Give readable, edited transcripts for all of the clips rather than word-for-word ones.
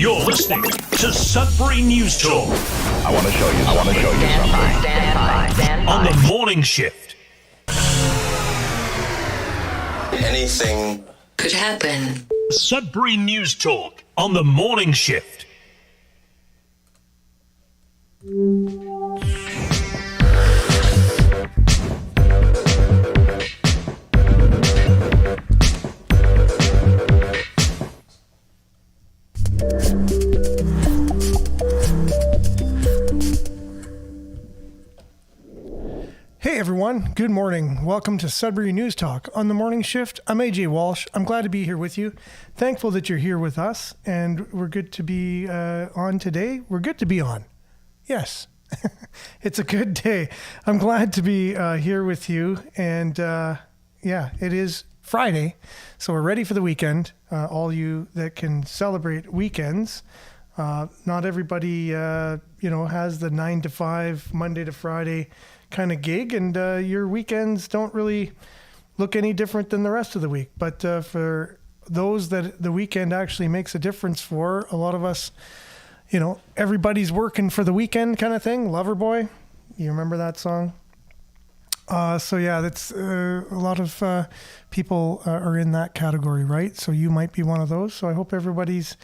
You're listening to Sudbury News Talk. I want to show you something. Stand by. On the morning shift. Anything could happen. Sudbury News Talk on the morning shift. Hey everyone, good morning. Welcome to Sudbury News Talk on the morning shift. I'm AJ Walsh. I'm glad to be here with you. Thankful that you're here with us, and we're good to be on today. We're good to be on. Yes, it's a good day. I'm glad to be here with you, and it is Friday, so we're ready for the weekend. All you that can celebrate weekends. Not everybody, has the 9 to 5, Monday to Friday kind of gig, and your weekends don't really look any different than the rest of the week. But for those that the weekend actually makes a difference for, a lot of us, everybody's working for the weekend kind of thing. Loverboy, you remember that song? That's a lot of people are in that category, right? So you might be one of those. So I hope everybody's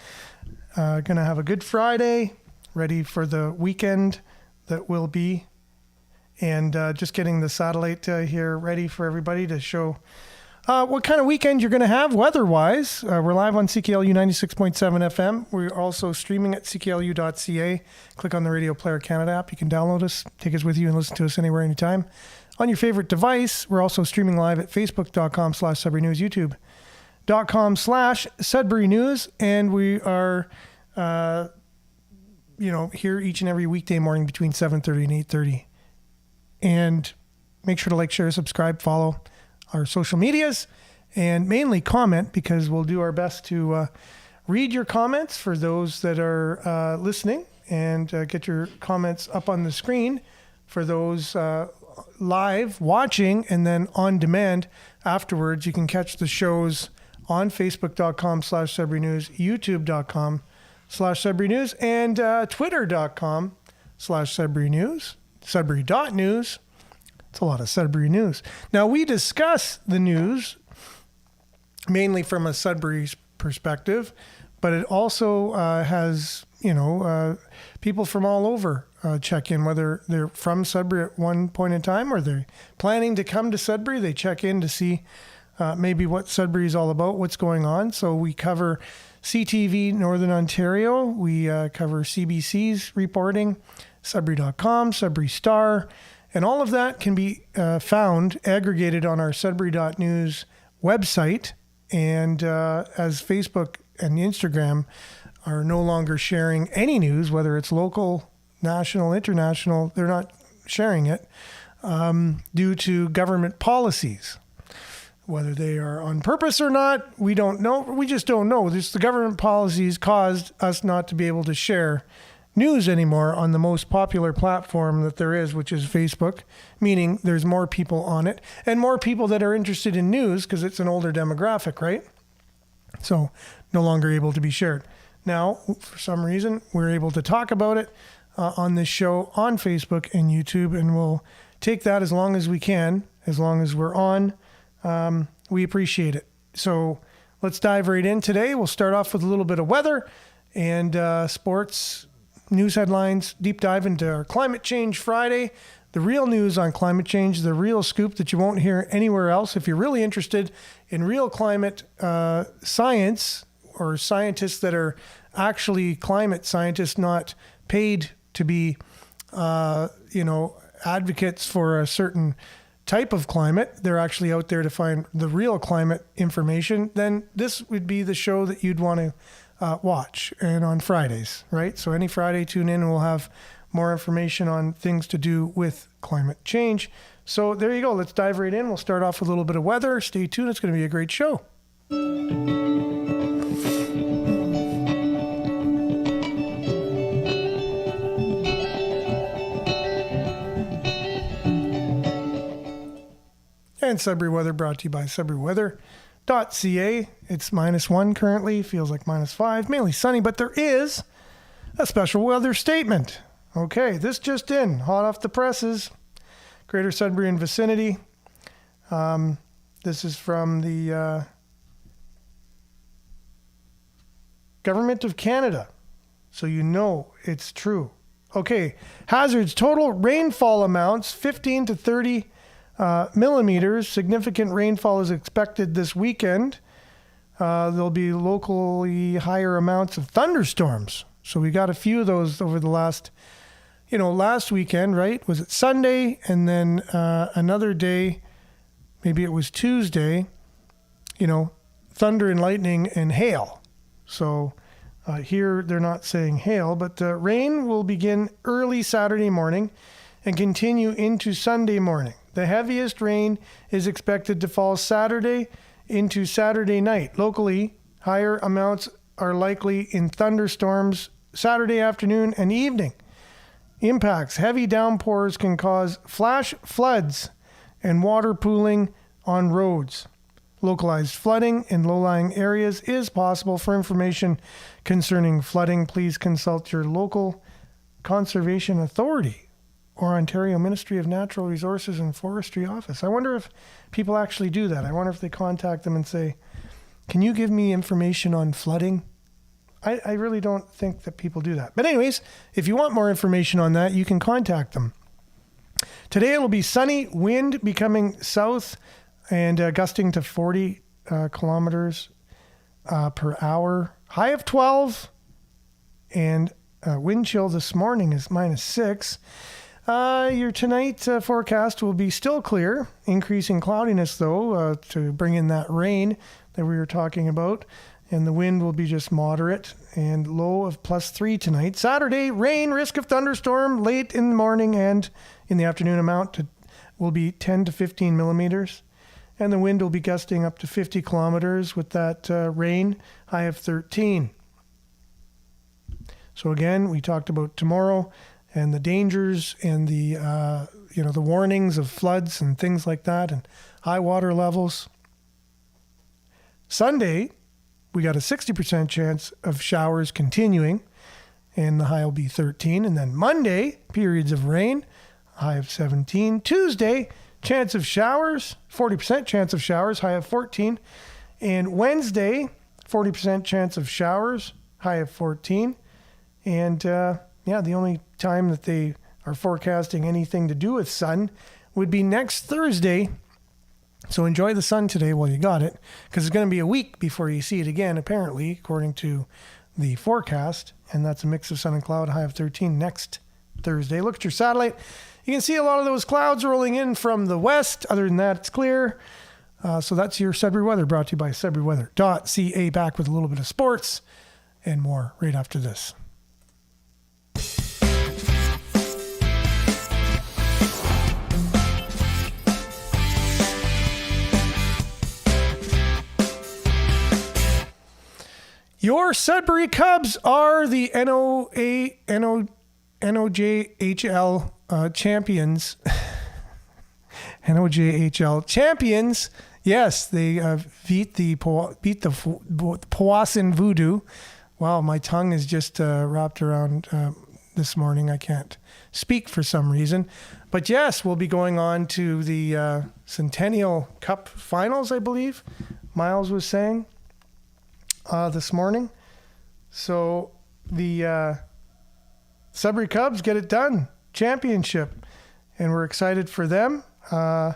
going to have a good Friday, ready for the weekend that will be. And just getting the satellite here ready for everybody to show what kind of weekend you're going to have weather-wise. We're live on CKLU 96.7 FM. We're also streaming at cklu.ca. Click on the Radio Player Canada app. You can download us, take us with you, and listen to us anywhere, anytime. On your favorite device, we're also streaming live at facebook.com/Sudbury News, youtube.com/Sudbury News, and we are here each and every weekday morning between 7:30 and 8:30. And make sure to like, share, subscribe, follow our social medias, and mainly comment, because we'll do our best to read your comments for those that are listening, and get your comments up on the screen for those live watching, and then on demand afterwards. You can catch the shows on facebook.com/Sudbury News, youtube.com/Sudbury News, and twitter.com/Sudbury News. Sudbury.news. It's a lot of Sudbury news. Now, we discuss the news mainly from a Sudbury's perspective, but it also has, people from all over check in, whether they're from Sudbury at one point in time or they're planning to come to Sudbury. They check in to see maybe what Sudbury is all about, what's going on. So we cover CTV Northern Ontario. We cover CBC's reporting, Sudbury.com, Sudbury Star, and all of that can be found, aggregated on our Sudbury.news website. And as Facebook and Instagram are no longer sharing any news, whether it's local, national, international, they're not sharing it due to government policies. Whether they are on purpose or not, we don't know. We just don't know. The government policies caused us not to be able to share news anymore on the most popular platform that there is, which is Facebook, meaning there's more people on it and more people that are interested in news because it's an older demographic, right? So no longer able to be shared. Now, for some reason, we're able to talk about it on this show on Facebook and YouTube, and we'll take that as long as we can, as long as we're on. We appreciate it. So let's dive right in today. We'll start off with a little bit of weather and sports news headlines, deep dive into our Climate Change Friday, the real news on climate change, the real scoop that you won't hear anywhere else. If you're really interested in real climate science, or scientists that are actually climate scientists, not paid to be, advocates for a certain type of climate, they're actually out there to find the real climate information, then this would be the show that you'd want to watch, and on Fridays, right? So any Friday, tune in and we'll have more information on things to do with climate change. So there you go. Let's dive right in. We'll start off with a little bit of weather. Stay tuned. It's going to be a great show. And Sudbury weather brought to you by Sudbury Weather. It's -1 currently, feels like -5, mainly sunny, but there is a special weather statement. Okay, this just in, hot off the presses, Greater Sudbury and vicinity. This is from the Government of Canada, so you know it's true. Okay, hazards, total rainfall amounts, 15 to 30 millimeters. Significant rainfall is expected this weekend. There'll be locally higher amounts of thunderstorms. So we got a few of those over the last weekend, right? Was it Sunday? And then another day, maybe it was Tuesday, thunder and lightning and hail. So here they're not saying hail, but rain will begin early Saturday morning and continue into Sunday morning. The heaviest rain is expected to fall Saturday into Saturday night. Locally, higher amounts are likely in thunderstorms Saturday afternoon and evening. Impacts. Heavy downpours can cause flash floods and water pooling on roads. Localized flooding in low-lying areas is possible. For information concerning flooding, please consult your local conservation authority or Ontario Ministry of Natural Resources and Forestry office. I wonder if people actually do that. I wonder if they contact them and say, can you give me information on flooding? I really don't think that people do that. But anyways, if you want more information on that, you can contact them. Today it'll be sunny, wind becoming south and gusting to 40 kilometers per hour. High of 12, and wind chill this morning is -6. Your tonight forecast will be still clear, increasing cloudiness though to bring in that rain that we were talking about. And the wind will be just moderate and low of +3 tonight. Saturday, rain, risk of thunderstorm late in the morning and in the afternoon. Will be 10 to 15 millimeters. And the wind will be gusting up to 50 kilometers with that rain, high of 13. So again, we talked about tomorrow and the dangers and the the warnings of floods and things like that and high water levels. Sunday, we got a 60% chance of showers continuing, and the high will be 13. And then Monday, periods of rain, high of 17. Tuesday, chance of showers, 40% chance of showers, high of 14. And Wednesday, 40% chance of showers, high of 14. And the only time that they are forecasting anything to do with sun would be next Thursday. So enjoy the sun today while you got it, because it's going to be a week before you see it again, apparently, according to the forecast. And that's a mix of sun and cloud, high of 13 next Thursday. Look at your satellite. You can see a lot of those clouds rolling in from the west. Other than that, it's clear. So that's your Sudbury weather, brought to you by SudburyWeather.ca. Back with a little bit of sports and more right after this. Your Sudbury Cubs are the NOJHL champions. NOJHL champions. Yes, they beat the Powassan Voodoo. Wow, my tongue is just wrapped around this morning. I can't speak for some reason. But yes, we'll be going on to the Centennial Cup finals, I believe, Miles was saying. This morning. So the Sudbury Cubs get it done. Championship. And we're excited for them. And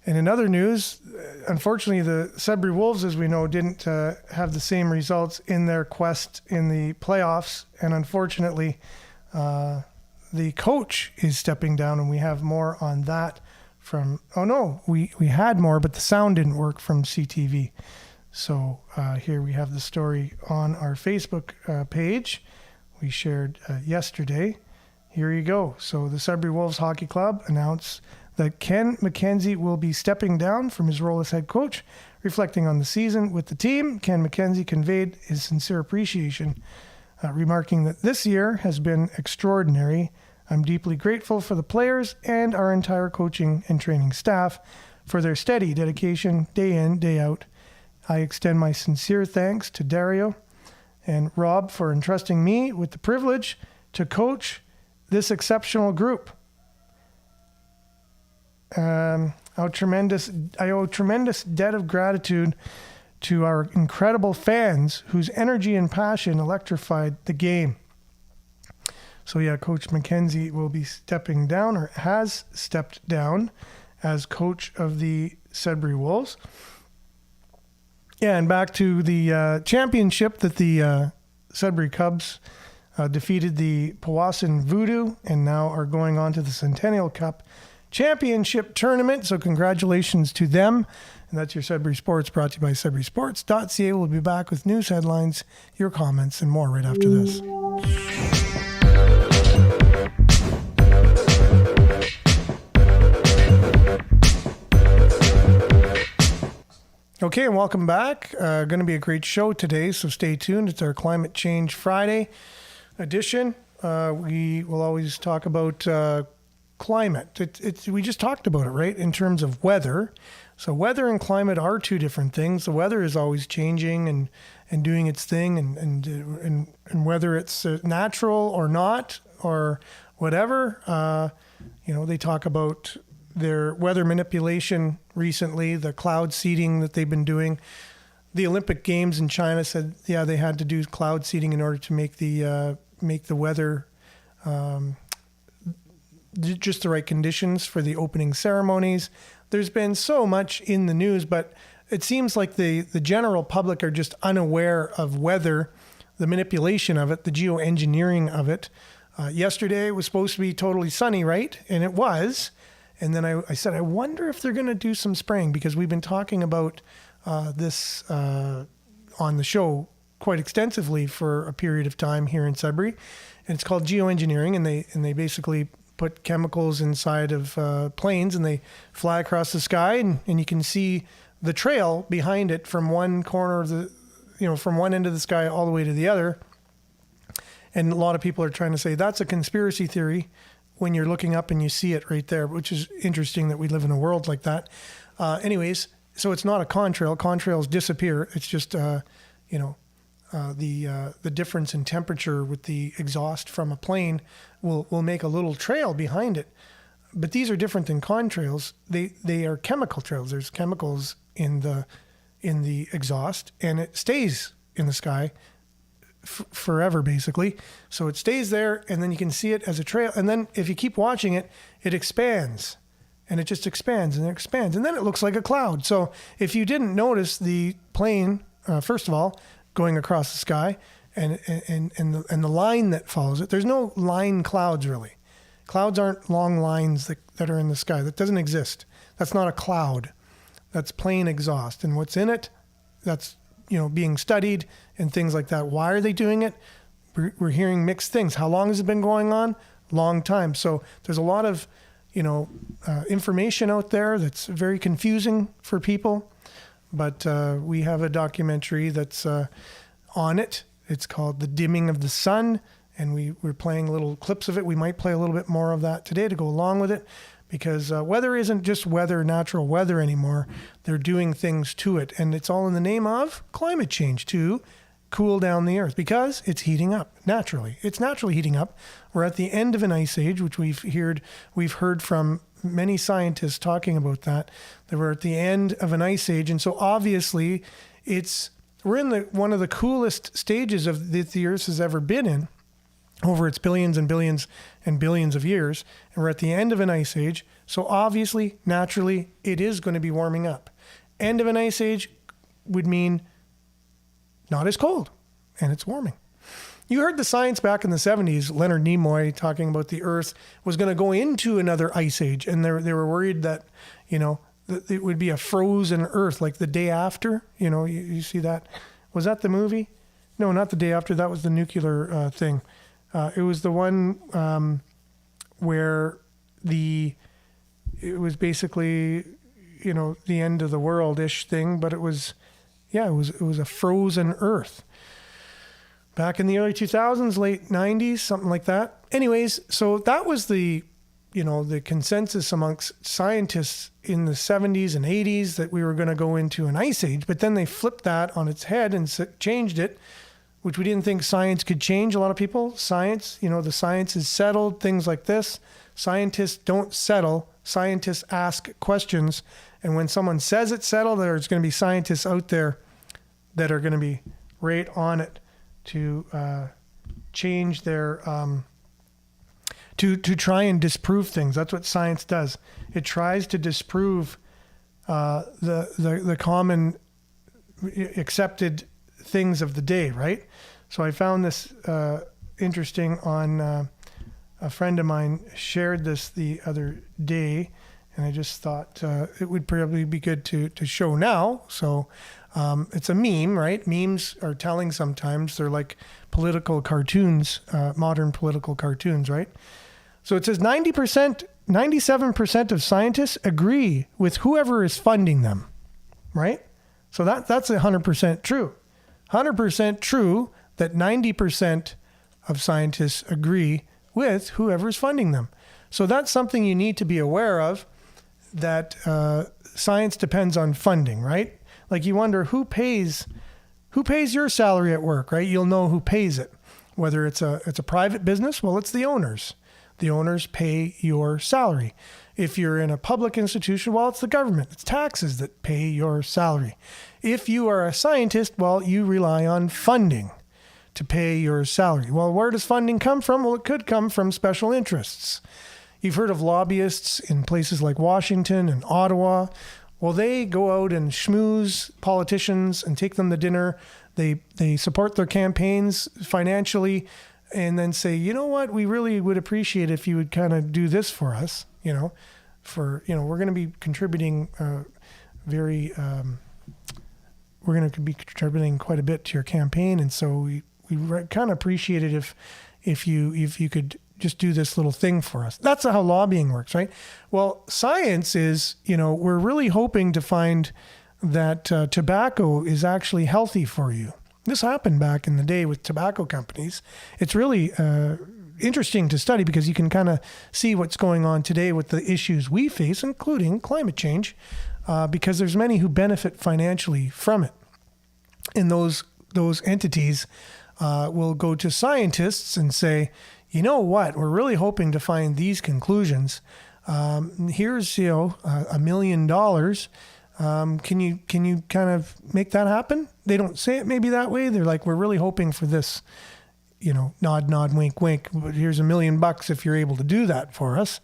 in other news, unfortunately, the Sudbury Wolves, as we know, didn't have the same results in their quest in the playoffs. And unfortunately, the coach is stepping down, and we have more on that from... Oh, no, we had more, but the sound didn't work from CTV. So here we have the story on our Facebook page we shared yesterday. Here you go. So the Sudbury Wolves Hockey Club announced that Ken McKenzie will be stepping down from his role as head coach. Reflecting on the season with the team, Ken McKenzie conveyed his sincere appreciation, remarking that this year has been extraordinary. I'm deeply grateful for the players and our entire coaching and training staff for their steady dedication day in, day out. I extend my sincere thanks to Dario and Rob for entrusting me with the privilege to coach this exceptional group. I owe tremendous debt of gratitude to our incredible fans whose energy and passion electrified the game. So yeah, Coach McKenzie will be stepping down, or has stepped down, as coach of the Sudbury Wolves. Yeah, and back to the championship that the Sudbury Cubs defeated the Powassan Voodoo and now are going on to the Centennial Cup Championship Tournament. So congratulations to them. And that's your Sudbury Sports, brought to you by SudburySports.ca. We'll be back with news headlines, your comments, and more right after this. Okay, and welcome back. Going to be a great show today, so stay tuned. It's our Climate Change Friday edition. We will always talk about climate. We just talked about it, right, in terms of weather. So weather and climate are two different things. The weather is always changing and doing its thing, and whether it's natural or not or whatever, they talk about their weather manipulation recently, the cloud seeding that they've been doing. The Olympic Games in China said, yeah, they had to do cloud seeding in order to make the weather just the right conditions for the opening ceremonies. There's been so much in the news, but it seems like the general public are just unaware of weather, the manipulation of it, the geoengineering of it. Yesterday it was supposed to be totally sunny, right? And it was. And then I said, I wonder if they're going to do some spraying, because we've been talking about this on the show quite extensively for a period of time here in Sudbury. And it's called geoengineering, and they basically put chemicals inside of planes, and they fly across the sky, and you can see the trail behind it from one corner of from one end of the sky all the way to the other. And a lot of people are trying to say that's a conspiracy theory when you're looking up and you see it right there, which is interesting that we live in a world like that. Anyways, so it's not a contrail. Contrails disappear. It's just, the difference in temperature with the exhaust from a plane will make a little trail behind it. But these are different than contrails. They are chemical trails. There's chemicals in the exhaust, and it stays in the sky forever, basically. So it stays there, and then you can see it as a trail. And then if you keep watching it, it expands, and it just expands and it expands, and then it looks like a cloud. So if you didn't notice the plane, first of all, going across the sky, and the line that follows it, there's no line clouds really. Clouds aren't long lines that are in the sky. That doesn't exist. That's not a cloud. That's plain exhaust, and what's in it, that's being studied and things like that. Why are they doing it? We're hearing mixed things. How long has it been going on? Long time. So there's a lot of, information out there that's very confusing for people. But we have a documentary that's on it. It's called The Dimming of the Sun, and we're playing little clips of it. We might play a little bit more of that today to go along with it, because weather isn't just natural weather anymore. They're doing things to it, and it's all in the name of climate change, to cool down the earth, because it's heating up naturally. It's naturally heating up. We're at the end of an ice age, which we've heard from many scientists talking about that we're at the end of an ice age. And so obviously we're in one of the coolest stages of the earth has ever been in over its billions and billions and billions of years. And we're at the end of an ice age. So obviously, naturally, it is going to be warming up. End of an ice age would mean not as cold, and it's warming. You heard the science back in the 70s, Leonard Nimoy talking about the Earth was going to go into another ice age, and they were worried that, that it would be a frozen Earth like the day after. You see that? Was that the movie? No, not the day after. That was the nuclear thing. It was the one where it was basically, the end of the world-ish thing, but it was a frozen Earth. Back in the early 2000s, late 90s, something like that. Anyways, so that was the the consensus amongst scientists in the 70s and 80s that we were going to go into an ice age, but then they flipped that on its head and changed it, which we didn't think science could change. A lot of people, science, the science is settled, things like this. Scientists don't settle. Scientists ask questions. And when someone says it's settled, there's going to be scientists out there that are going to be right on it to change their, to try and disprove things. That's what science does. It tries to disprove the common accepted things of the day, right? So I found this interesting on a friend of mine shared this the other day, and I just thought it would probably be good to show now. So it's a meme, right? Memes are telling sometimes. They're like political cartoons, modern political cartoons, right? So it says 97% of scientists agree with whoever is funding them, right? So that's 100% true. 100% true that 90% of scientists agree with whoever is funding them. So that's something you need to be aware of, that science depends on funding, right? Like you wonder who pays your salary at work, right? You'll know who pays it. Whether it's a private business, well, it's the owners. The owners pay your salary. If you're in a public institution, well, it's the government. It's taxes that pay your salary. If you are a scientist, well, you rely on funding to pay your salary. Well, where does funding come from? Well, it could come from special interests. You've heard of lobbyists in places like Washington and Ottawa. Well, they go out and schmooze politicians and take them to dinner. They support their campaigns financially and then say, you know what, we really would appreciate if you would kind of do this for us, we're going to be contributing we're going to be contributing quite a bit to your campaign. And so we kind of appreciate it if you could just do this little thing for us. That's how lobbying works, right? Well, science is, we're really hoping to find that tobacco is actually healthy for you. This happened back in the day with tobacco companies. It's really interesting to study because you can kind of see what's going on today with the issues we face, including climate change, because there's many who benefit financially from it. And those entities will go to scientists and say, you know what, we're really hoping to find these conclusions. Here's, $1 million. Can you kind of make that happen? They don't say it maybe that way. They're like, we're really hoping for this, nod, wink, wink. But here's $1 million if you're able to do that for us.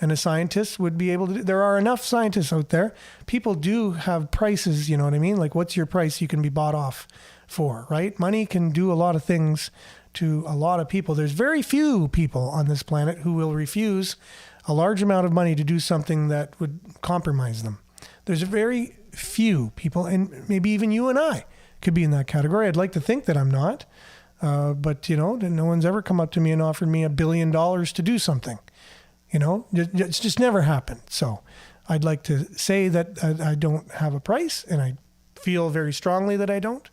And a scientist would be able to there are enough scientists out there. People do have prices, you know what I mean? Like, what's your price you can be bought off for, right? Money can do a lot of things to a lot of people. There's very few people on this planet who will refuse a large amount of money to do something that would compromise them. There's very few people, and maybe even you and I could be in that category. I'd like to think that I'm not, but no one's ever come up to me and offered me $1 billion to do something. It's just never happened. So I'd like to say that I don't have a price, and I feel very strongly that I don't.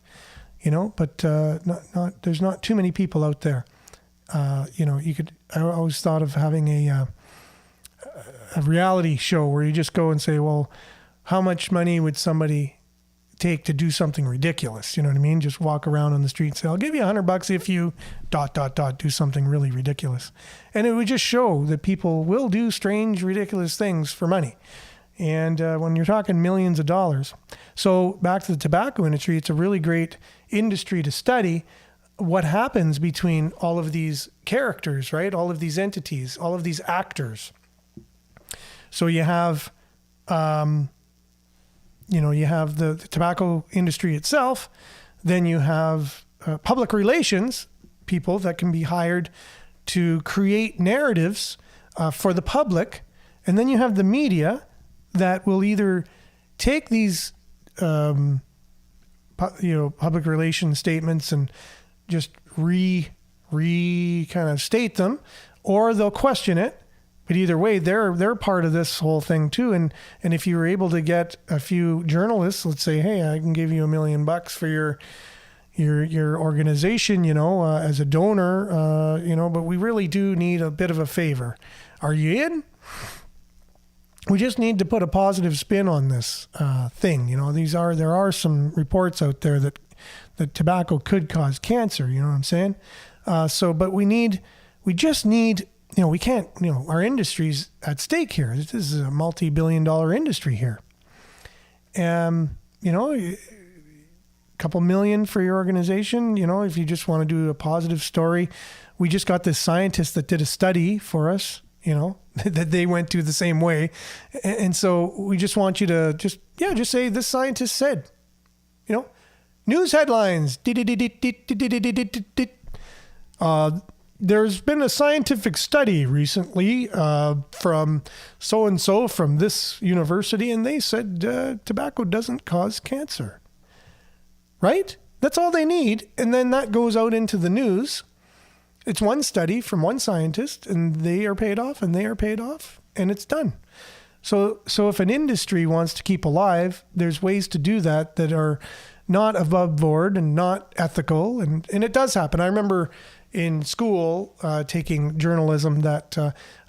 But there's not too many people out there. I always thought of having a reality show where you just go and say, well, how much money would somebody take to do something ridiculous? You know what I mean? Just walk around on the street and say, I'll give you $100 if you ... do something really ridiculous. And it would just show that people will do strange, ridiculous things for money. And when you're talking millions of dollars. So back to the tobacco industry, it's a really great industry to study what happens between all of these characters, right? All of these entities, all of these actors. So you have, you have the tobacco industry itself. Then you have public relations people that can be hired to create narratives for the public. And then you have the media that will either take these, public relations statements and just kind of state them, or they'll question it. But either way, they're part of this whole thing too. And if you were able to get a few journalists, let's say, hey, I can give you $1 million for your organization, as a donor, but we really do need a bit of a favor. Are you in? we just need to put a positive spin on this thing. You know, there are some reports out there that tobacco could cause cancer. You know what I'm saying? But we just need, you know, we can't, you know, our industry's at stake here. This is a multi-billion-dollar industry here. You know, a couple million for your organization, you know, if you just want to do a positive story. We just got this scientist that did a study for us, you know, that they went to the same way. And so we just want you to just say this scientist said, you know, news headlines. There's been a scientific study recently from so-and-so from this university, and they said tobacco doesn't cause cancer. Right? That's all they need. And then that goes out into the news. It's one study from one scientist, and they are paid off, and it's done. So if an industry wants to keep alive, there's ways to do that are not above board and not ethical, and it does happen. I remember in school taking journalism that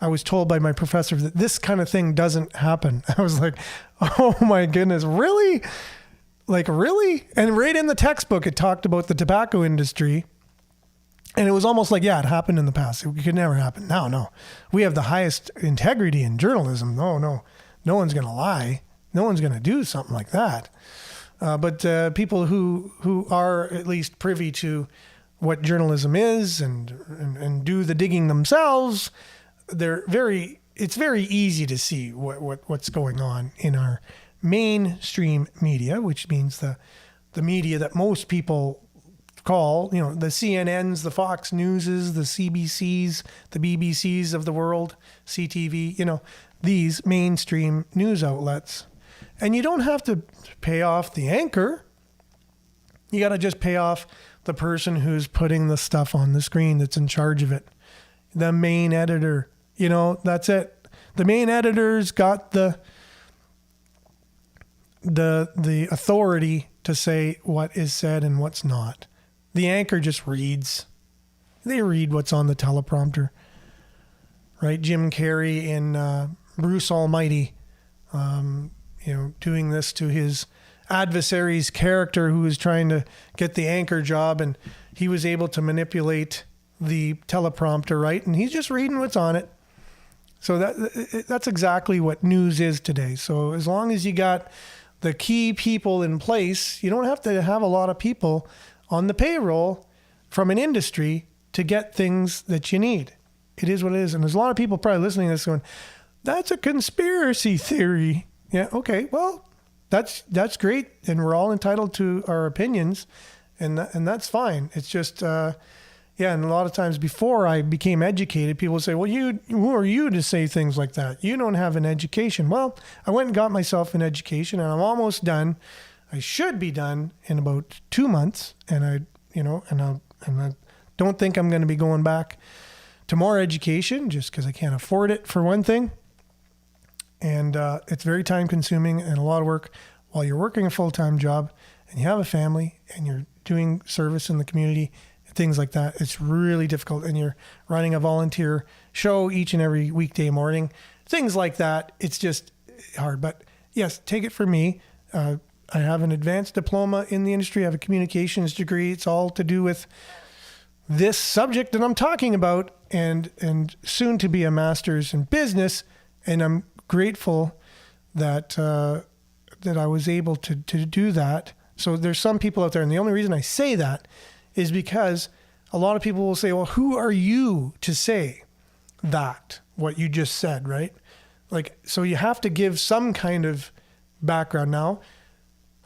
I was told by my professor that this kind of thing doesn't happen. I was like, oh my goodness, really? Like, really? And right in the textbook, it talked about the tobacco industry. And it was almost like, yeah, it happened in the past. It could never happen. No. We have the highest integrity in journalism. No one's going to lie. No one's going to do something like that. But people who are at least privy to what journalism is and do the digging themselves, it's very easy to see what's going on in our mainstream media, which means the media that most people call, you know, the CNNs, the Fox Newses, the CBCs, the BBCs of the world, CTV, you know, these mainstream news outlets. And you don't have to pay off the anchor. You got to just pay off the person who's putting the stuff on the screen that's in charge of it. The main editor, you know, that's it. The main editor's got the authority to say what is said and what's not. The anchor just reads. They read what's on the teleprompter, right? Jim Carrey in Bruce Almighty, you know, doing this to his adversary's character who was trying to get the anchor job, and he was able to manipulate the teleprompter, right? And he's just reading what's on it. So that's exactly what news is today. So as long as you got the key people in place, you don't have to have a lot of people on the payroll from an industry to get things that you need. It is what it is. And there's a lot of people probably listening to this going, that's a conspiracy theory. Yeah, okay, well, that's great. And we're all entitled to our opinions, and that's fine. It's just, and a lot of times before I became educated, people would say, well, who are you to say things like that? You don't have an education. Well, I went and got myself an education, and I'm almost done. I should be done in about 2 months, and I don't think I'm going to be going back to more education just because I can't afford it, for one thing. And it's very time consuming and a lot of work while you're working a full-time job and you have a family and you're doing service in the community, things like that. It's really difficult, and you're running a volunteer show each and every weekday morning, things like that. It's just hard. But yes, take it from me. I have an advanced diploma in the industry. I have a communications degree. It's all to do with this subject that I'm talking about, and soon to be a master's in business. And I'm grateful that I was able to do that. So there's some people out there, and the only reason I say that is because a lot of people will say, well, who are you to say that, what you just said, right? Like, so you have to give some kind of background. Now,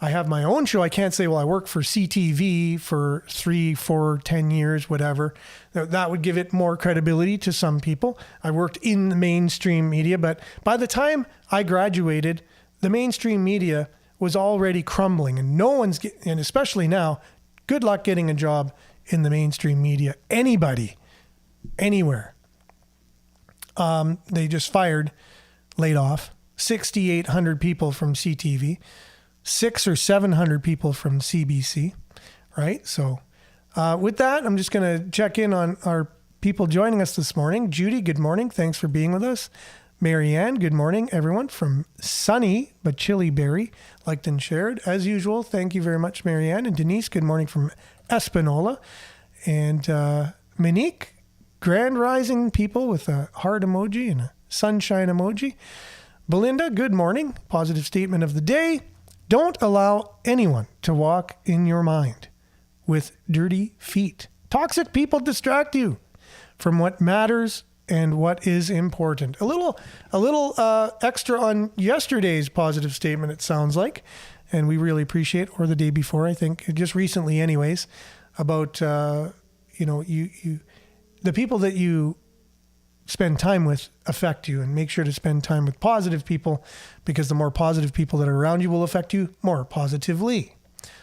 I have my own show. I can't say, well, I work for CTV for 3, 4, 10 years, whatever. That would give it more credibility to some people. I worked in the mainstream media, but by the time I graduated, the mainstream media was already crumbling, and and especially now, good luck getting a job in the mainstream media. Anybody, anywhere. They just laid off 6,800 people from CTV. 600 or 700 people from CBC, right? So with that, I'm just going to check in on our people joining us this morning. Judy, good morning. Thanks for being with us. Marianne, good morning, everyone, from sunny but chilly Barrie, liked and shared. As usual, thank you very much, Marianne. And Denise, good morning from Espanola. And Monique, grand rising people with a heart emoji and a sunshine emoji. Belinda, good morning. Positive statement of the day. Don't allow anyone to walk in your mind with dirty feet. Toxic people distract you from what matters and what is important. A little extra on yesterday's positive statement, it sounds like, and we really appreciate, or the day before, I think, just recently anyways, about, the people that you spend time with affect you, and make sure to spend time with positive people, because the more positive people that are around you will affect you more positively.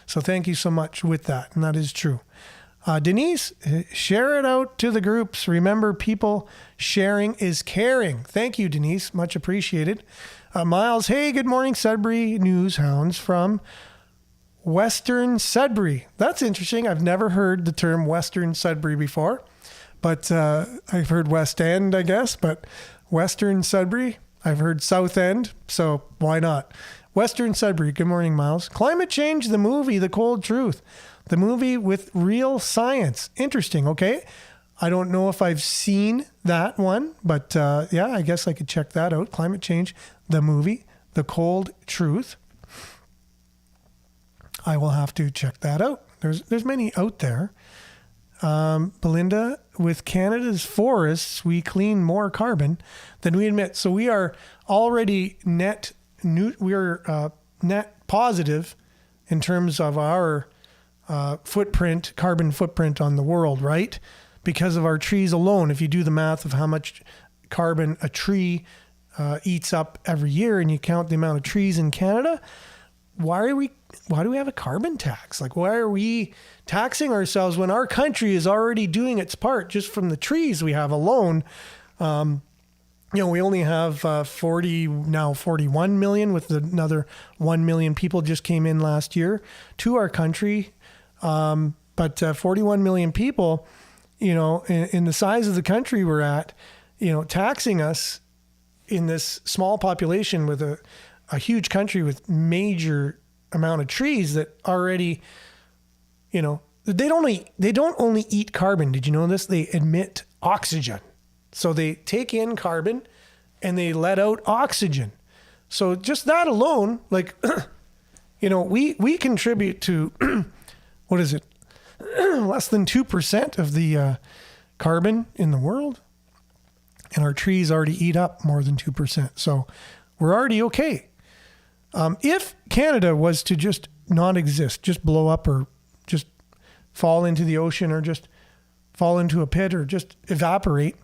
So thank you so much with that, and that is true. Denise, share it out to the groups. Remember, people sharing is caring. Thank you, Denise. Much appreciated. Miles, hey, good morning, Sudbury News Hounds from Western Sudbury. That's interesting. I've never heard the term Western Sudbury before, but I've heard West End, I guess, but Western Sudbury, I've heard South End, so why not? Western Sudbury, good morning, Miles. Climate Change, the movie, The Cold Truth. The movie with real science. Interesting, okay? I don't know if I've seen that one, but yeah, I guess I could check that out. Climate Change, the movie, The Cold Truth. I will have to check that out. There's many out there. Belinda, with Canada's forests, we clean more carbon than we emit. So we are already net positive in terms of our carbon footprint on the world, right? Because of our trees alone. If you do the math of how much carbon a tree eats up every year, and you count the amount of trees in Canada, why do we have a carbon tax? Like, why are we taxing ourselves when our country is already doing its part just from the trees we have alone? We only have 41 million, with another 1 million people just came in last year to our country. But 41 million people, in the size of the country we're at, taxing us in this small population with a huge country with major amount of trees that already, they don't only eat carbon. Did you know this? They emit oxygen. So they take in carbon and they let out oxygen. So just that alone, like, we contribute to what is it? Less than 2% of the carbon in the world. And our trees already eat up more than 2%. So we're already okay. If Canada was to just not exist, just blow up, or just fall into the ocean, or just fall into a pit, or just evaporate,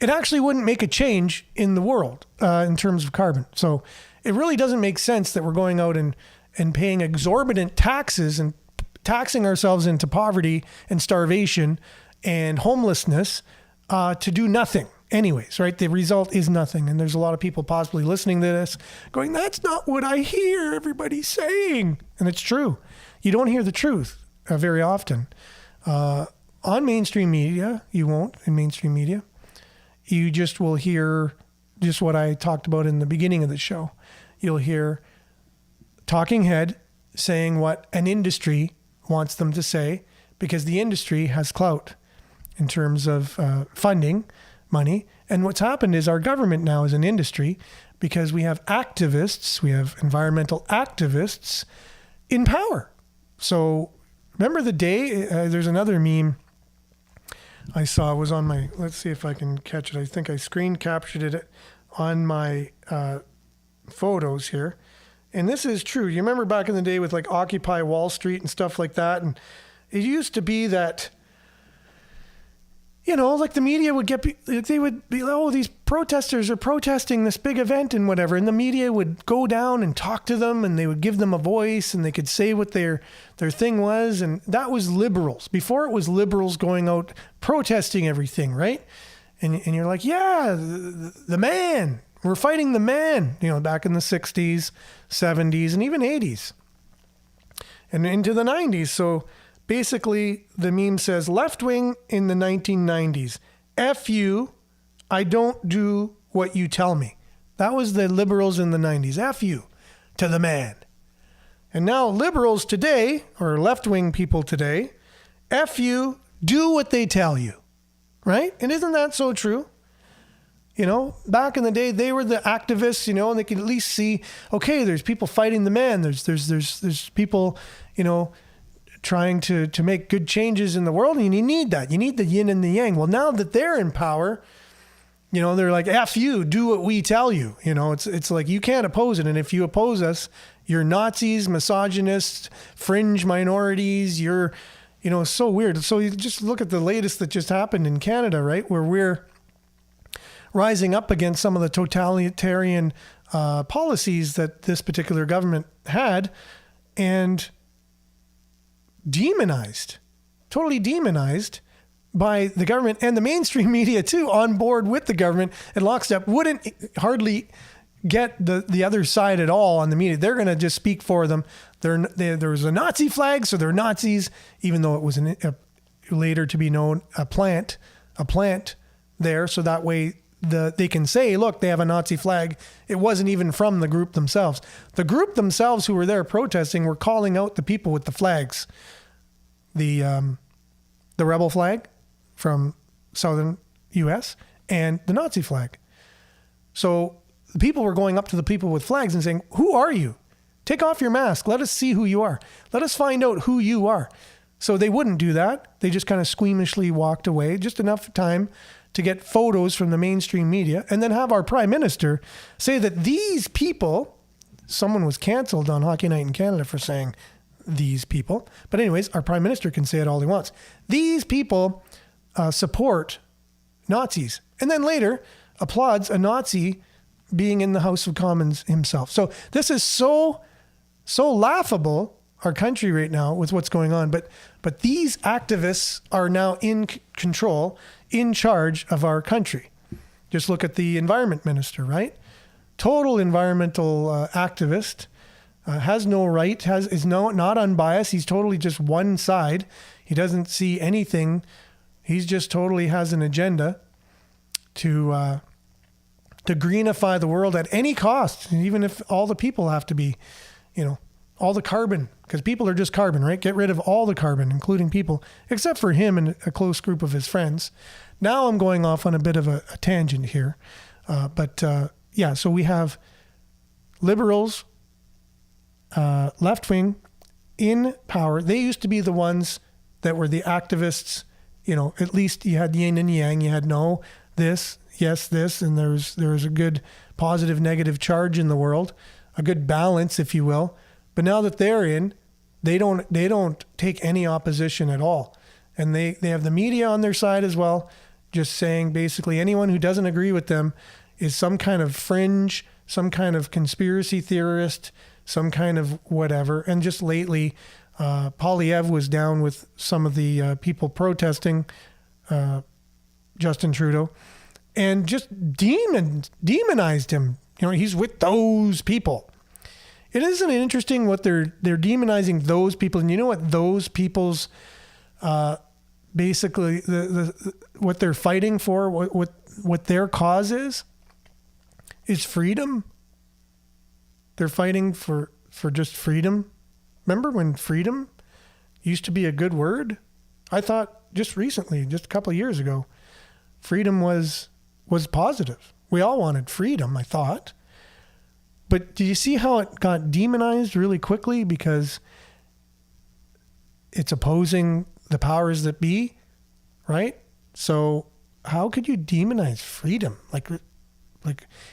it actually wouldn't make a change in the world in terms of carbon. So it really doesn't make sense that we're going out and paying exorbitant taxes and taxing ourselves into poverty and starvation and homelessness to do nothing anyways, right? The result is nothing. And there's a lot of people possibly listening to this going, that's not what I hear everybody saying. And it's true. You don't hear the truth very often. On mainstream media, you won't in mainstream media. You just will hear just what I talked about in the beginning of the show. You'll hear talking head saying what an industry wants them to say, because the industry has clout in terms of funding, money. And what's happened is our government now is an industry, because we have activists, we have environmental activists in power. So remember the day, there's another meme I saw, was on my, let's see if I can catch it. I think I screen captured it on my photos here. And this is true. You remember back in the day with like Occupy Wall Street and stuff like that? And it used to be that, like the media would they would be, oh, these protesters are protesting this big event and whatever. And the media would go down and talk to them, and they would give them a voice, and they could say what their thing was. And that was liberals. Before, it was liberals going out protesting everything, right? And you're like, yeah, the man. We're fighting the man, back in the 60s, 70s, and even 80s. And into the 90s. So basically, the meme says, left wing in the 1990s. F you, I don't do what you tell me. That was the liberals in the 90s. F you to the man. And now liberals today, or left-wing people today, F you, do what they tell you. Right? And isn't that so true? You know, back in the day, they were the activists, you know, and they could at least see, okay, there's people fighting the man. There's people, you know, trying to make good changes in the world. And you need that. You need the yin and the yang. Well, now that they're in power, you know, they're like, F you, do what we tell you. You know, it's like you can't oppose it. And if you oppose us, you're Nazis, misogynists, fringe minorities. You're, you know, so weird. So you just look at the latest that just happened in Canada, right? Where we're rising up against some of the totalitarian policies that this particular government had and totally demonized by the government and the mainstream media too, on board with the government and lockstep, wouldn't hardly get the other side at all on the media. They're going to just speak for them. There was a Nazi flag, so they're Nazis, even though it was later to be known a plant there. So that way they can say, look, they have a Nazi flag. It wasn't even from the group themselves. The group themselves who were there protesting were calling out the people with the flags. The rebel flag from southern U.S. and the Nazi flag. So the people were going up to the people with flags and saying, who are you? Take off your mask. Let us see who you are. Let us find out who you are. So they wouldn't do that. They just kind of squeamishly walked away, just enough time to get photos from the mainstream media and then have our prime minister say that these people, someone was canceled on Hockey Night in Canada for saying these people. But anyways, our prime minister can say it all he wants. These people support Nazis. And then later applauds a Nazi being in the House of Commons himself. So this is so laughable, our country right now, with what's going on. But these activists are now in control, in charge of our country. Just look at the environment minister, right? Total environmental activist, has no right, is not unbiased. He's totally just one side. He doesn't see anything. He's just totally has an agenda to greenify the world at any cost, even if all the people have to be, you know, all the carbon, because people are just carbon, right? Get rid of all the carbon, including people, except for him and a close group of his friends. Now I'm going off on a bit of a tangent here. Yeah, so we have liberals, left wing in power. They used to be the ones that were the activists. You know, at least you had yin and yang. You had no, this, yes, this, and there was a good positive, negative charge in the world, a good balance, if you will. But now that they're in, they don't take any opposition at all. And they have the media on their side as well, just saying basically anyone who doesn't agree with them is some kind of fringe, some kind of conspiracy theorist, some kind of whatever. And just lately, Polyev was down with some of the people protesting Justin Trudeau and just demonized him. You know, he's with those people. It isn't interesting what they're demonizing those people. And you know what those people's basically what they're fighting for, what their cause is freedom. They're fighting for just freedom. Remember when freedom used to be a good word? I thought just recently, just a couple of years ago, freedom was positive. We all wanted freedom, I thought. But do you see how it got demonized really quickly because it's opposing the powers that be, right? So how could you demonize freedom? Like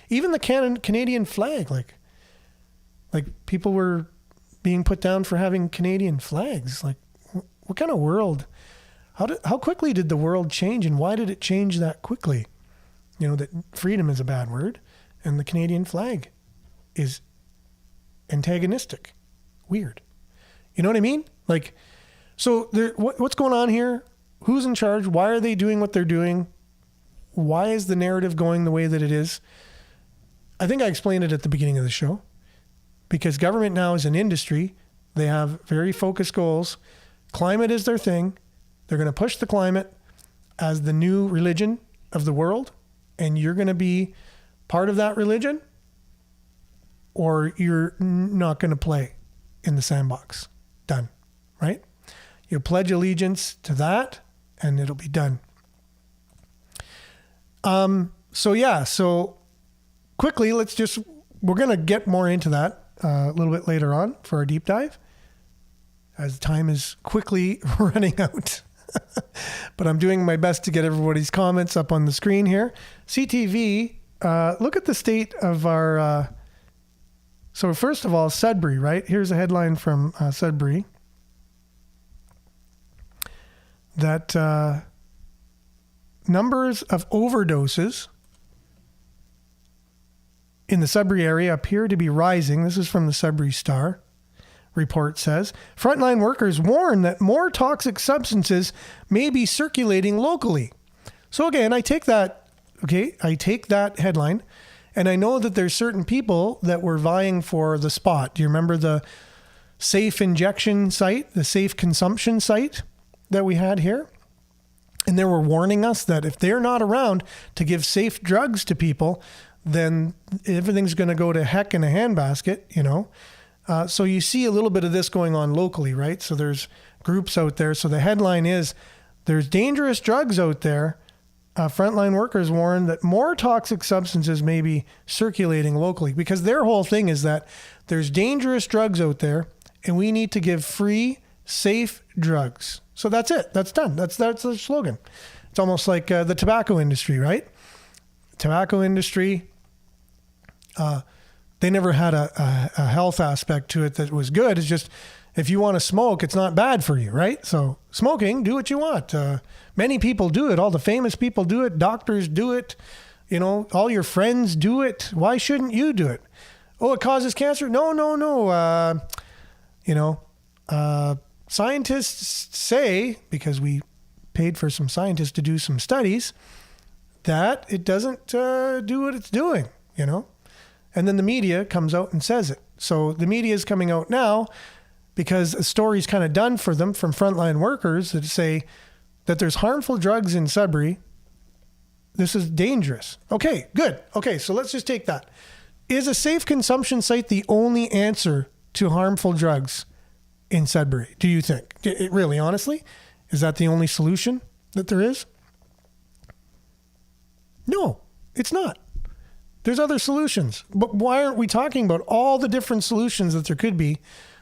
even the Canadian flag, like people were being put down for having Canadian flags. Like what kind of world? How quickly did the world change, and why did it change that quickly? You know, that freedom is a bad word and the Canadian flag is antagonistic. Weird. You know what I mean? Like, so what's going on here? Who's in charge? Why are they doing what they're doing? Why is the narrative going the way that it is? I think I explained it at the beginning of the show. Because government now is an industry. They have very focused goals. Climate is their thing. They're going to push the climate as the new religion of the world. And you're going to be part of that religion, or you're not going to play in the sandbox. Done, right? You pledge allegiance to that, and it'll be done. So quickly, we're going to get more into that a little bit later on for our deep dive, as time is quickly running out. But I'm doing my best to get everybody's comments up on the screen here. CTV, look at the state of our... so first of all, Sudbury, right? Here's a headline from Sudbury. That numbers of overdoses in the Sudbury area appear to be rising. This is from the Sudbury Star. Report says frontline workers warn that more toxic substances may be circulating locally. So again, I take that headline, and I know that there's certain people that were vying for the spot. Do you remember the safe injection site, the safe consumption site that we had here? And they were warning us that if they're not around to give safe drugs to people, then everything's going to go to heck in a handbasket, you know? So you see a little bit of this going on locally, right? So there's groups out there. So the headline is, there's dangerous drugs out there. Frontline workers warn that more toxic substances may be circulating locally, because their whole thing is that there's dangerous drugs out there and we need to give free, safe drugs. So that's it. That's done. That's the slogan. It's almost like the tobacco industry, right? Tobacco industry, they never had a health aspect to it that was good. It's just, if you want to smoke, it's not bad for you, right? So smoking, do what you want. Many people do it. All the famous people do it. Doctors do it. You know, all your friends do it. Why shouldn't you do it? Oh, it causes cancer? No. Scientists say, because we paid for some scientists to do some studies, that it doesn't do what it's doing, you know? And then the media comes out and says it. So the media is coming out now because a story's kind of done for them from frontline workers that say that there's harmful drugs in Sudbury. This is dangerous. Okay, good. Okay, so let's just take that. Is a safe consumption site the only answer to harmful drugs in Sudbury, do you think? Really, honestly? Is that the only solution that there is? No, it's not. There's other solutions. But why aren't we talking about all the different solutions that there could be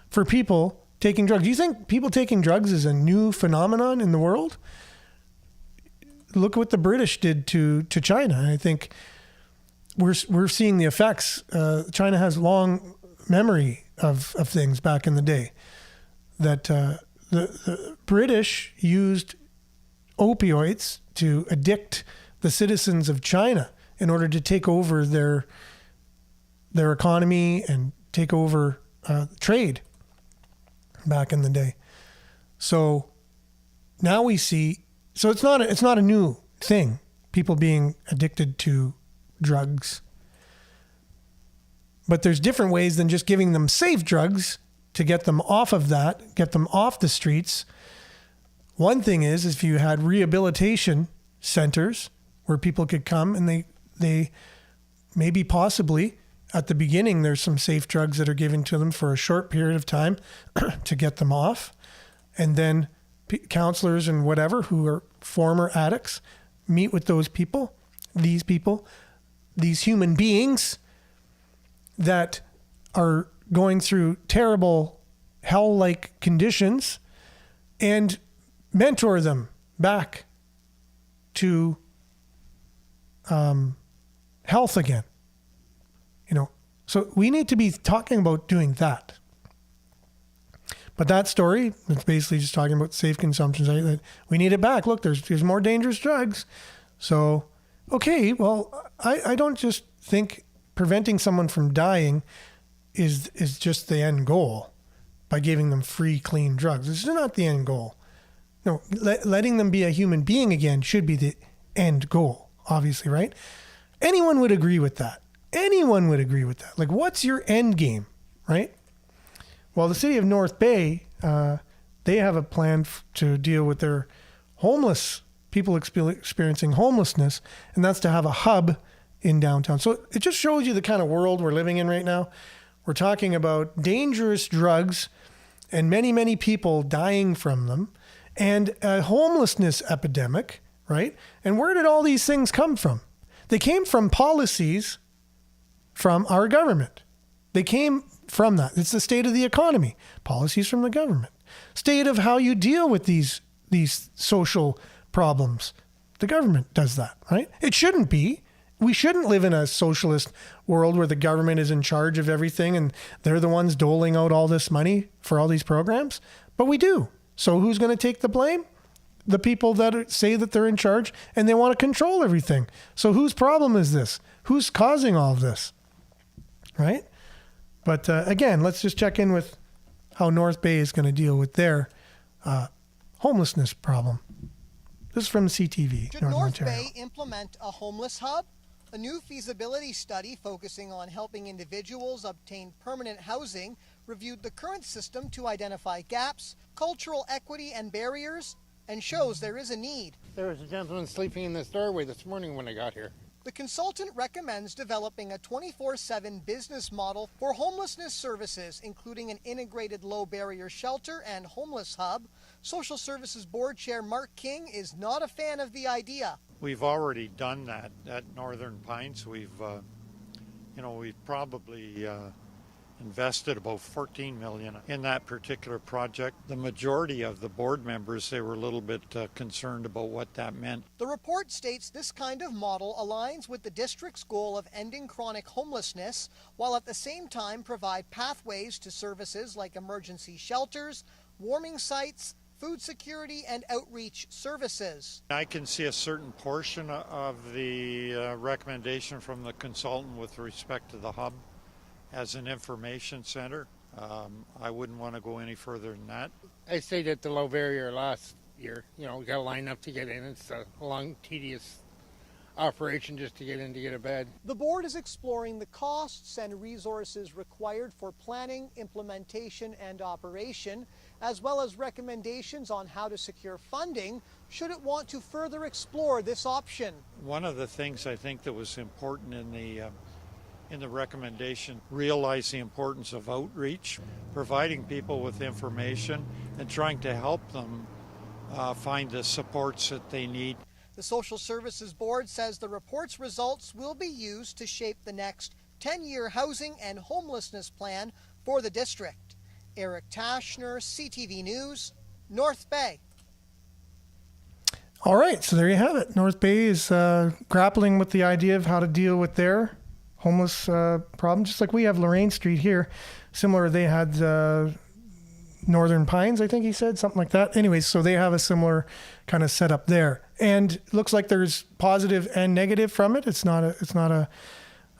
for people taking drugs? Do you think people taking drugs is a new phenomenon in the world? Look what the British did to China. I think we're seeing the effects. China has long memory of things back in the day. That the British used opioids to addict the citizens of China in order to take over their economy and take over trade back in the day. So now we see. So it's not a new thing. People being addicted to drugs, but there's different ways than just giving them safe drugs to get them off of that, get them off the streets. One thing is if you had rehabilitation centers where people could come and they maybe possibly at the beginning, there's some safe drugs that are given to them for a short period of time to get them off. And then counselors and whatever who are former addicts meet with those people, these human beings that are going through terrible hell-like conditions, and mentor them back to health again. You know, so we need to be talking about doing that. But that story, it's basically just talking about safe consumption. That we need it back. Look, there's more dangerous drugs. So, okay, well, I don't just think preventing someone from dying is just the end goal by giving them free, clean drugs. This is not the end goal. No, letting them be a human being again should be the end goal, obviously, right? Anyone would agree with that. Anyone would agree with that. Like, what's your end game, right? Well, the city of North Bay, they have a plan to deal with their homeless people experiencing homelessness, and that's to have a hub in downtown. So it just shows you the kind of world we're living in right now. We're talking about dangerous drugs and many, many people dying from them and a homelessness epidemic, right? And where did all these things come from? They came from policies from our government. They came from that. It's the state of the economy, policies from the government, state of how you deal with these social problems. The government does that, right? It shouldn't be. We shouldn't live in a socialist world where the government is in charge of everything and they're the ones doling out all this money for all these programs. But we do. So who's going to take the blame? The people that say that they're in charge and they want to control everything. So whose problem is this? Who's causing all of this? Right? But again, let's just check in with how North Bay is going to deal with their homelessness problem. This is from CTV. Should Northern North Ontario. Bay implement a homeless hub? A new feasibility study focusing on helping individuals obtain permanent housing reviewed the current system to identify gaps, cultural equity, and barriers, and shows there is a need. There was a gentleman sleeping in this doorway this morning when I got here. The consultant recommends developing a 24/7 business model for homelessness services, including an integrated low-barrier shelter and homeless hub. Social Services Board Chair Mark King is not a fan of the idea. We've already done that at Northern Pines. We've probably invested about $14 million in that particular project. The majority of the board members, they were a little bit concerned about what that meant. The report states this kind of model aligns with the district's goal of ending chronic homelessness, while at the same time provide pathways to services like emergency shelters, warming sites, food security, and outreach services. I can see a certain portion of the recommendation from the consultant with respect to the hub as an information center. I wouldn't want to go any further than that. I stayed at the low barrier last year. We got to line up to get in. It's a long, tedious operation just to get in to get a bed. The board is exploring the costs and resources required for planning, implementation, and operation, as well as recommendations on how to secure funding should it want to further explore this option. One of the things I think that was important in the recommendation, realize the importance of outreach, providing people with information and trying to help them find the supports that they need. The Social Services Board says the report's results will be used to shape the next 10-year housing and homelessness plan for the district. Eric Tashner, CTV News, North Bay. All right, so there you have it. North Bay is grappling with the idea of how to deal with their homeless problem, just like we have Lorraine Street here. Similar, they had Northern Pines, I think he said, something like that. Anyways, so they have a similar kind of setup there. And it looks like there's positive and negative from it. It's not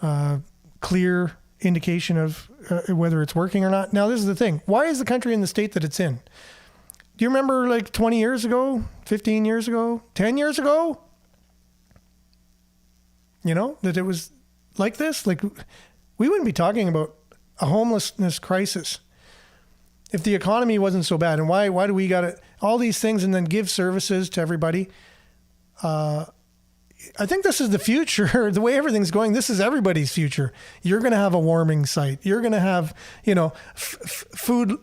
a clear indication of whether it's working or not. Now, this is the thing. Why is the country in the state that it's in? Do you remember like 20 years ago, 15 years ago, 10 years ago? That it was like this? Like, we wouldn't be talking about a homelessness crisis if the economy wasn't so bad. And why do we got all these things and then give services to everybody? I think this is the future. The way everything's going, this is everybody's future. You're going to have a warming site. You're going to have, food,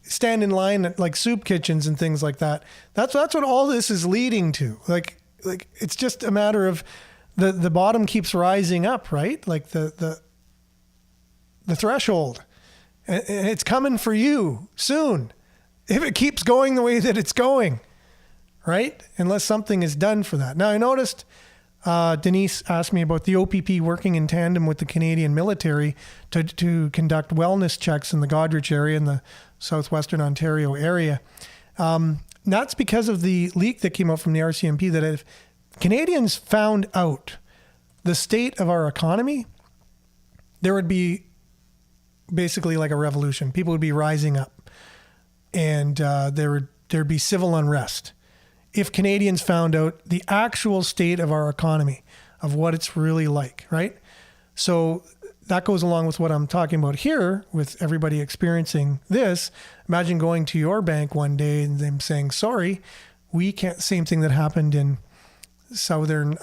stand in line at like soup kitchens and things like that. That's what all this is leading to. Like it's just a matter of the bottom keeps rising up, right? Like the threshold. And it's coming for you soon if it keeps going the way that it's going, right? Unless something is done for that. Now, I noticed Denise asked me about the OPP working in tandem with the Canadian military to conduct wellness checks in the Goderich area in the southwestern Ontario area. That's because of the leak that came out from the RCMP that if Canadians found out the state of our economy, there would be basically like a revolution. People would be rising up and there'd be civil unrest if Canadians found out the actual state of our economy, of what it's really like, right? So that goes along with what I'm talking about here with everybody experiencing this. Imagine going to your bank one day and them saying, sorry, we can't, same thing that happened in southern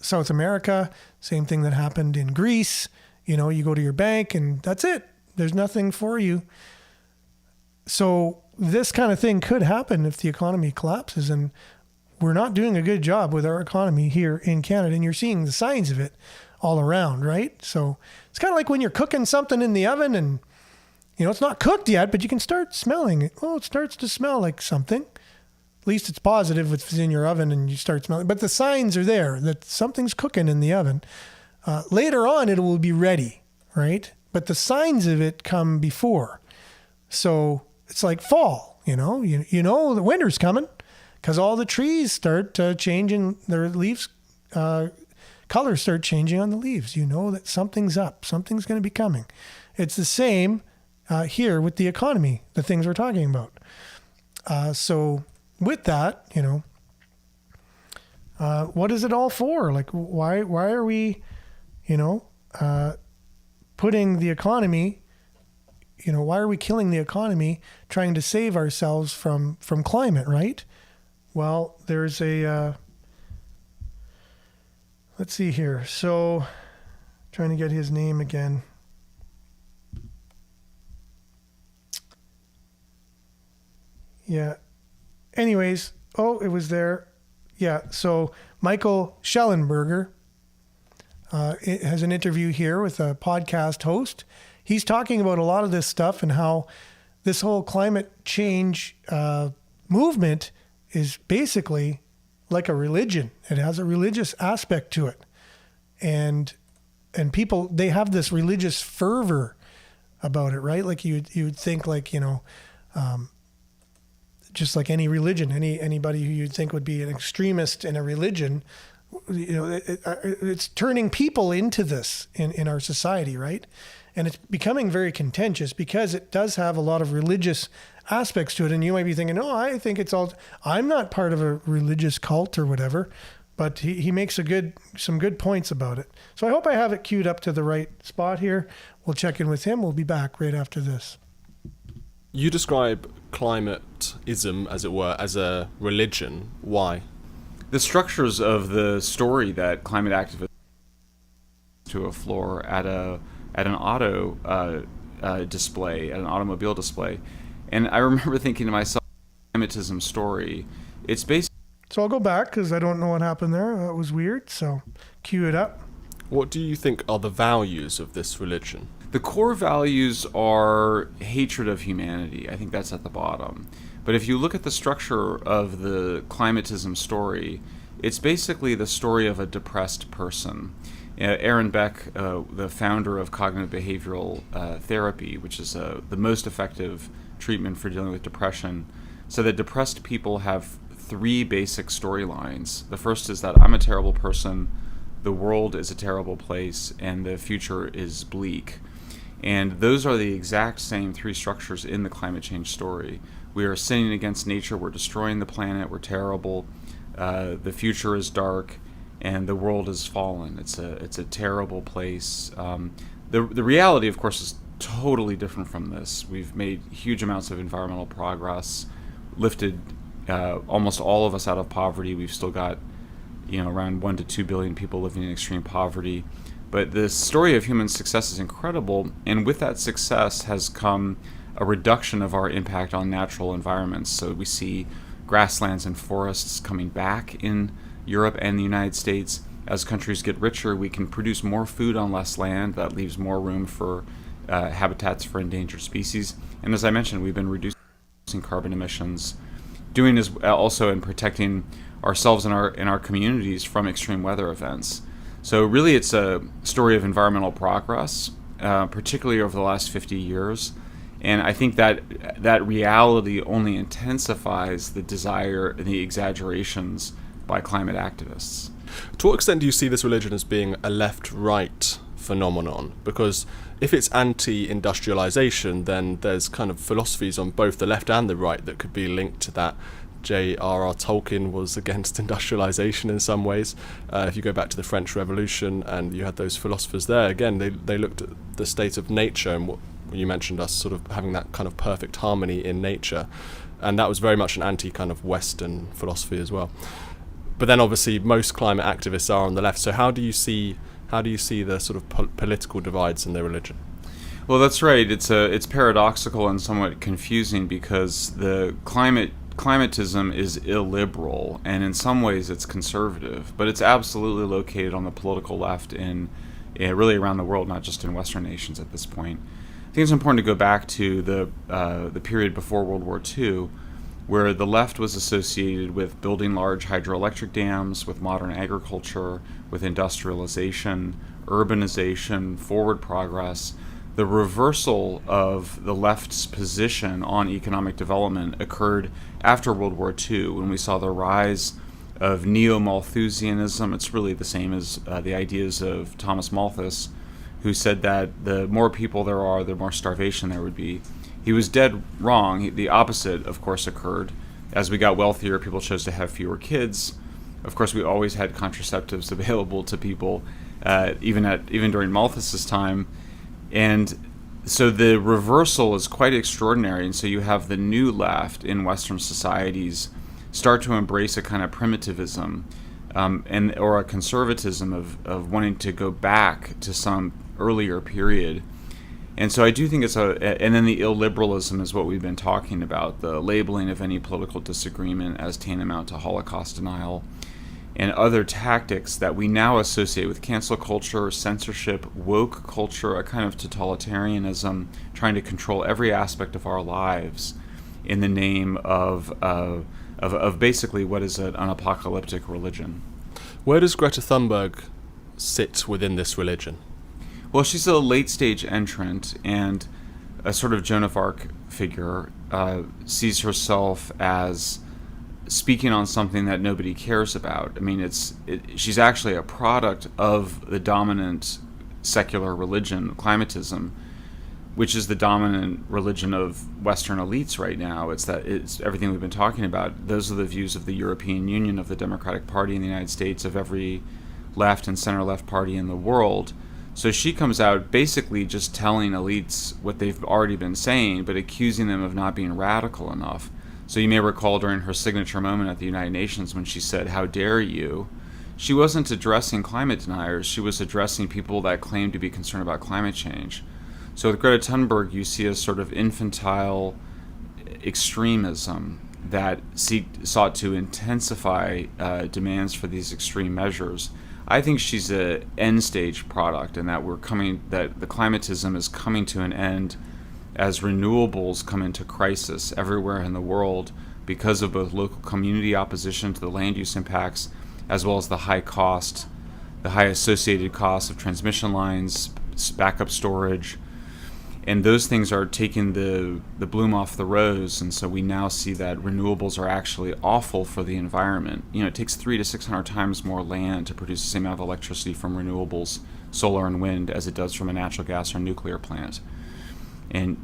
South America, same thing that happened in Greece. You know, you go to your bank and that's it. There's nothing for you. So this kind of thing could happen if the economy collapses, and we're not doing a good job with our economy here in Canada, and you're seeing the signs of it all around, right? So it's kind of like when you're cooking something in the oven and, you know, it's not cooked yet, but you can start smelling it. Oh, it starts to smell like something. At least it's positive if it's in your oven and you start smelling. But the signs are there that something's cooking in the oven. Later on, it will be ready, right? But the signs of it come before. So it's like fall, you know the winter's coming because all the trees start changing their leaves. Colors start changing on the leaves. You know that something's up. Something's going to be coming. It's the same here with the economy, the things we're talking about. So with that, you know, what is it all for? Like, why are we, you know, putting the economy, you know, why are we killing the economy trying to save ourselves from climate, right? Well, there's a, let's see here. So trying to get his name again. Yeah. Anyways, it was there. Yeah. So Michael Schellenberger has an interview here with a podcast host. He's talking about a lot of this stuff and how this whole climate change movement is basically like a religion. It has a religious aspect to it. And people, they have this religious fervor about it, right? Like you would think, like, you know, just like any religion, anybody who you'd think would be an extremist in a religion, you know, it's turning people into this in our society, right? And it's becoming very contentious because it does have a lot of religious aspects to it. And you might be thinking, oh, I think it's all, I'm not part of a religious cult or whatever, but he makes some good points about it. So I hope I have it queued up to the right spot here. We'll check in with him. We'll be back right after this. You describe climateism, as it were, as a religion. Why? The structures of the story that climate activists to a floor at an auto display, at an automobile display, and I remember thinking to myself, climatism story. It's basically. So I'll go back because I don't know what happened there. That was weird. So cue it up. What do you think are the values of this religion? The core values are hatred of humanity. I think that's at the bottom. But if you look at the structure of the climatism story, it's basically the story of a depressed person. Aaron Beck, the founder of cognitive behavioral therapy, which is the most effective treatment for dealing with depression, said that depressed people have three basic storylines. The first is that I'm a terrible person, the world is a terrible place, and the future is bleak. And those are the exact same three structures in the climate change story. We are sinning against nature, we're destroying the planet, we're terrible, the future is dark, and the world has fallen. It's a terrible place. The reality, of course, is totally different from this. We've made huge amounts of environmental progress, lifted almost all of us out of poverty. We've still got, you know, around 1 to 2 billion people living in extreme poverty. But the story of human success is incredible, and with that success has come a reduction of our impact on natural environments. So we see grasslands and forests coming back in Europe and the United States. As countries get richer, we can produce more food on less land. That leaves more room for habitats for endangered species. And as I mentioned, we've been reducing carbon emissions, doing this also in protecting ourselves and our communities from extreme weather events. So really it's a story of environmental progress, particularly over the last 50 years. And I think that reality only intensifies the desire and the exaggerations by climate activists. To what extent do you see this religion as being a left-right phenomenon? Because if it's anti-industrialization, then there's kind of philosophies on both the left and the right that could be linked to that. J.R.R. Tolkien was against industrialization in some ways. If you go back to the French Revolution and you had those philosophers there, again, they looked at the state of nature and what you mentioned us sort of having that kind of perfect harmony in nature. And that was very much an anti kind of Western philosophy as well. but then obviously most climate activists are on the left. So how do you see the sort of political divides in their religion? Well, that's right. It's paradoxical and somewhat confusing because the climatism is illiberal, and in some ways it's conservative, but it's absolutely located on the political left in really around the world, not just in Western nations at this point. I think it's important to go back to the period before World War II, where the left was associated with building large hydroelectric dams, with modern agriculture, with industrialization, urbanization, forward progress. The reversal of the left's position on economic development occurred after World War II, when we saw the rise of neo-Malthusianism. It's really the same as the ideas of Thomas Malthus, who said that the more people there are, the more starvation there would be. He was dead wrong. The opposite, of course, occurred. As we got wealthier, people chose to have fewer kids. Of course, we always had contraceptives available to people, even during Malthus's time. And so the reversal is quite extraordinary. And so you have the new left in Western societies start to embrace a kind of primitivism or a conservatism of wanting to go back to some earlier period. And so I do think and then the illiberalism is what we've been talking about, the labeling of any political disagreement as tantamount to Holocaust denial, and other tactics that we now associate with cancel culture, censorship, woke culture, a kind of totalitarianism, trying to control every aspect of our lives in the name of basically what is an apocalyptic religion. Where does Greta Thunberg sit within this religion? Well, she's a late-stage entrant and a sort of Joan of Arc figure, sees herself as speaking on something that nobody cares about. I mean, she's actually a product of the dominant secular religion, climatism, which is the dominant religion of Western elites right now. It's everything we've been talking about. Those are the views of the European Union, of the Democratic Party in the United States, of every left and center-left party in the world. So she comes out basically just telling elites what they've already been saying, but accusing them of not being radical enough. So you may recall during her signature moment at the United Nations when she said, "How dare you?" She wasn't addressing climate deniers. She was addressing people that claimed to be concerned about climate change. So with Greta Thunberg, you see a sort of infantile extremism that sought to intensify demands for these extreme measures. I think she's a end-stage product, and that that the climatism is coming to an end as renewables come into crisis everywhere in the world because of both local community opposition to the land use impacts, as well as the high associated costs of transmission lines, backup storage, and those things are taking the bloom off the rose. And so we now see that renewables are actually awful for the environment. It takes 300 to 600 times more land to produce the same amount of electricity from renewables, solar and wind, as it does from a natural gas or nuclear plant. And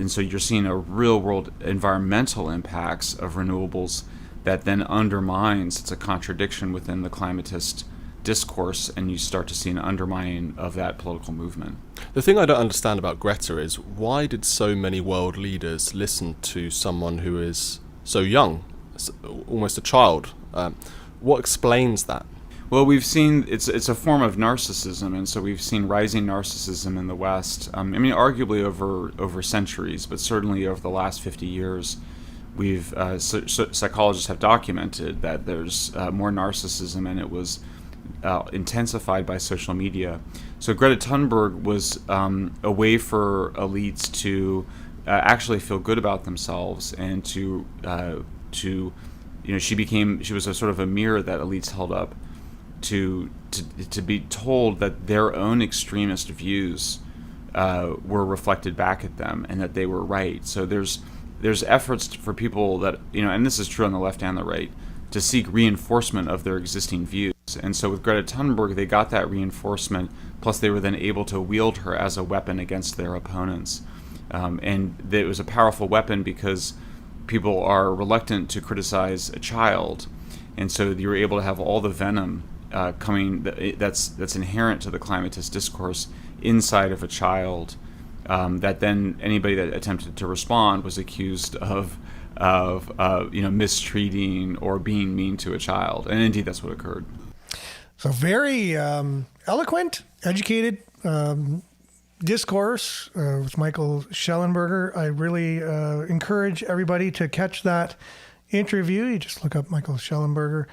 so you're seeing a real world environmental impacts of renewables that then undermines. It's a contradiction within the climatist discourse, and you start to see an undermining of that political movement. The thing I don't understand about Greta is, why did so many world leaders listen to someone who is so young, almost a child? What explains that? Well, we've seen it's a form of narcissism, and so we've seen rising narcissism in the West. Arguably over centuries, but certainly over the last 50 years, we've psychologists have documented that there's more narcissism, and it was intensified by social media. So Greta Thunberg was a way for elites to actually feel good about themselves, and to she was a sort of a mirror that elites held up to be told that their own extremist views were reflected back at them, and that they were right. So there's efforts for people that, and this is true on the left and the right, to seek reinforcement of their existing views. And so with Greta Thunberg, they got that reinforcement, plus they were then able to wield her as a weapon against their opponents. And it was a powerful weapon because people are reluctant to criticize a child. And so you were able to have all the venom coming that's inherent to the climatist discourse inside of a child, that then anybody that attempted to respond was accused of of mistreating or being mean to a child. And indeed, that's what occurred. So very eloquent, educated discourse with Michael Schellenberger. I really encourage everybody to catch that interview. You just look up Michael Schellenberger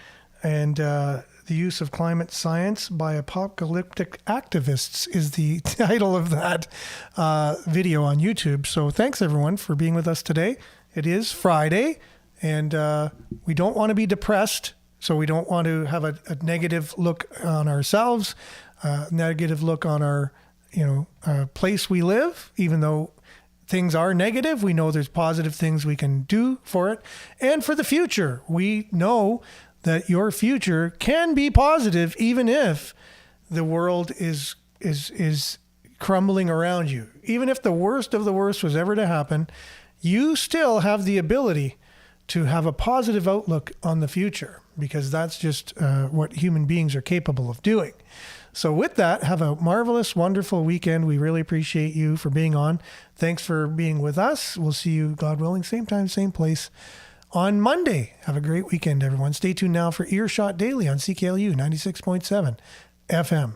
and the use of climate science by apocalyptic activists is the title of that video on YouTube. So thanks everyone for being with us today. It is Friday, and we don't want to be depressed. So we don't want to have a negative look on ourselves, negative look on our place we live, even though things are negative. We know there's positive things we can do for it. And for the future, we know that your future can be positive even if the world is crumbling around you. Even if the worst of the worst was ever to happen, you still have the ability to have a positive outlook on the future, because that's just what human beings are capable of doing. So with that, have a marvelous, wonderful weekend. We really appreciate you for being on. Thanks for being with us. We'll see you, God willing, same time, same place on Monday. Have a great weekend, everyone. Stay tuned now for Earshot Daily on CKLU 96.7 FM.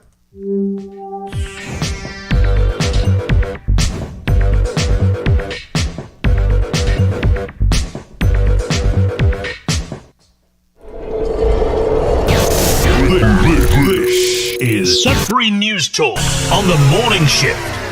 This is Sudbury News Talk on the morning shift.